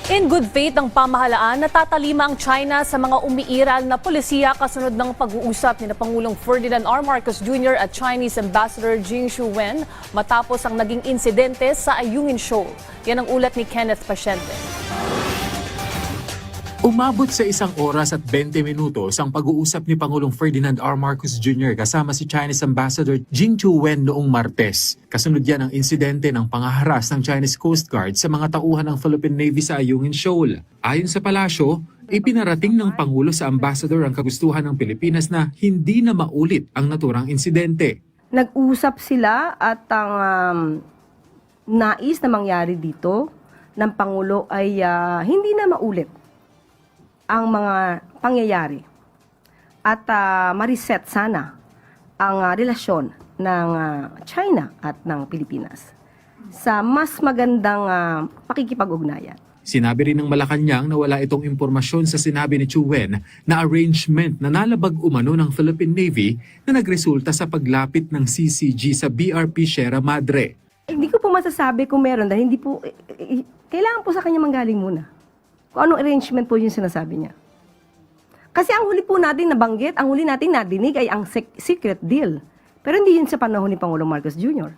In good faith ng pamahalaan, natatalima ang China sa mga umiiral na polisiya kasunod ng pag-uusap ni Pangulong Ferdinand R. Marcos Jr. at Chinese Ambassador Jing Shuwen matapos ang naging insidente sa Ayungin Shoal. Yan ang ulat ni Kenneth Pasyente. Umabot sa 1 oras at 20 minutos ang pag-uusap ni Pangulong Ferdinand R. Marcos Jr. kasama si Chinese Ambassador Jing Shuwen noong Martes. Kasunod yan ang insidente ng pangaharas ng Chinese Coast Guard sa mga tauhan ng Philippine Navy sa Ayungin Shoal. Ayon sa palasyo, ipinarating ng Pangulo sa Ambassador ang kagustuhan ng Pilipinas na hindi na maulit ang naturang insidente. Nag-usap sila at ang nais na mangyari dito ng Pangulo ay hindi na maulit ang mga pangyayari at ma-reset sana ang relasyon ng China at ng Pilipinas sa mas magandang pakikipag-ugnayan. Sinabi rin ng Malacanang na wala itong impormasyon sa sinabi ni Shuwen na arrangement na nalabag umano ng Philippine Navy na nagresulta sa paglapit ng CCG sa BRP Sierra Madre. Hindi ko po masasabi kung meron dahil hindi po, kailangan po sa kanya manggaling muna. Kung anong arrangement po yung sinasabi niya. Kasi ang huli po natin nabanggit, ang huli natin nadinig ay ang secret deal. Pero hindi yun sa panahon ni Pangulong Marcos Jr.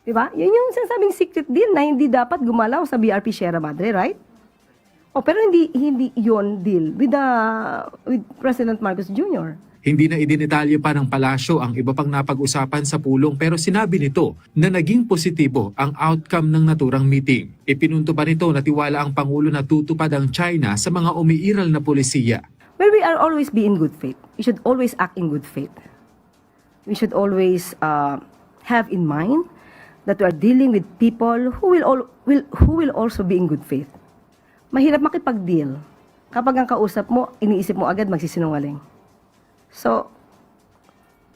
Diba? Yun yung sinasabing secret deal na hindi dapat gumalaw sa BRP Sierra Madre, right? Pero hindi yun deal with President Marcos Jr. Hindi na idinetalye pa ng palasyo ang iba pang napag-usapan sa pulong pero sinabi nito na naging positibo ang outcome ng naturang meeting. Ipinunto pa nito na tiwala ang Pangulo na tutupad ang China sa mga umiiral na polisiya. Well, we are always be in good faith. We should always act in good faith. We should always have in mind that we are dealing with people who will also be in good faith. Mahirap makipag-deal kapag ang kausap mo, iniisip mo agad magsisinungaling. So,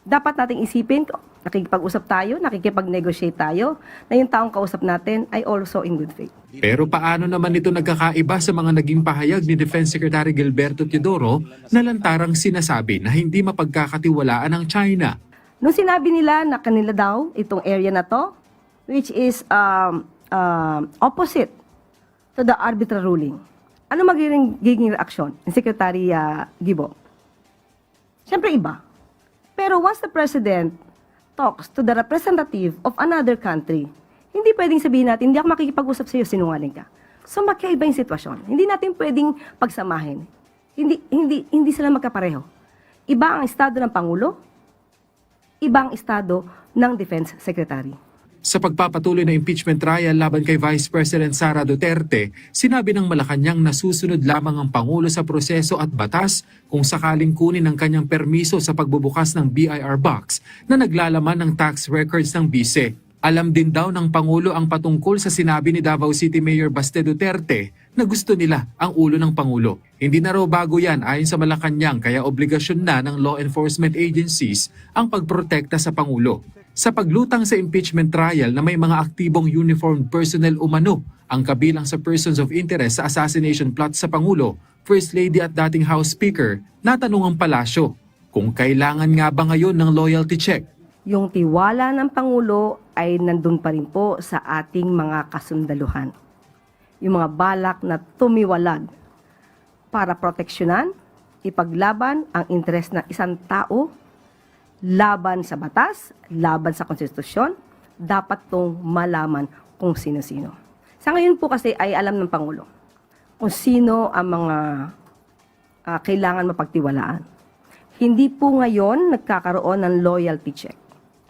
dapat nating isipin, nakikipag-usap tayo, nakikipag-negotiate tayo, na yung taong kausap natin ay also in good faith. Pero paano naman ito nagkakaiba sa mga naging pahayag ni Defense Secretary Gilberto Teodoro na lantarang sinasabi na hindi mapagkakatiwalaan ng China? Nung sinabi nila na kanila daw itong area na to, which is opposite to the arbitral ruling, ano magiging reaksyon ni Secretary Gibo? Siyempre iba. Pero once the President talks to the representative of another country, hindi pwedeng sabihin natin, hindi ako makikipag-usap sa iyo, sinungaling ka. So magkaiba yung sitwasyon. Hindi natin pwedeng pagsamahin. Hindi sila magkapareho. Iba ang estado ng Pangulo, iba ang estado ng Defense Secretary. Sa pagpapatuloy na impeachment trial laban kay Vice President Sara Duterte, sinabi ng Malacanang na susunod lamang ang Pangulo sa proseso at batas kung sakaling kunin ang kanyang permiso sa pagbubukas ng BIR box na naglalaman ng tax records ng bise. Alam din daw ng Pangulo ang patungkol sa sinabi ni Davao City Mayor Baste Duterte na gusto nila ang ulo ng Pangulo. Hindi na raw bago yan ayon sa Malacanang kaya obligasyon na ng law enforcement agencies ang pagprotekta sa Pangulo. Sa paglutang sa impeachment trial na may mga aktibong uniformed personnel umano ang kabilang sa persons of interest sa assassination plot sa Pangulo, First Lady at dating House Speaker, natanong ang palasyo kung kailangan nga ba ngayon ng loyalty check. Yung tiwala ng Pangulo ay nandun pa rin po sa ating mga kasundaluhan. Yung mga balak na tumiwalag para proteksyonan, ipaglaban ang interes ng isang tao, laban sa batas, laban sa konstitusyon, dapat tong malaman kung sino-sino. Sa ngayon po kasi ay alam ng Pangulo kung sino ang mga kailangan mapagtiwalaan. Hindi po ngayon nagkakaroon ng loyalty check.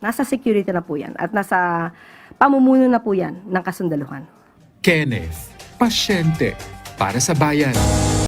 Nasa security na po yan at nasa pamumuno na po yan ng kasundaluhan. Kenneth, pasyente para sa bayan.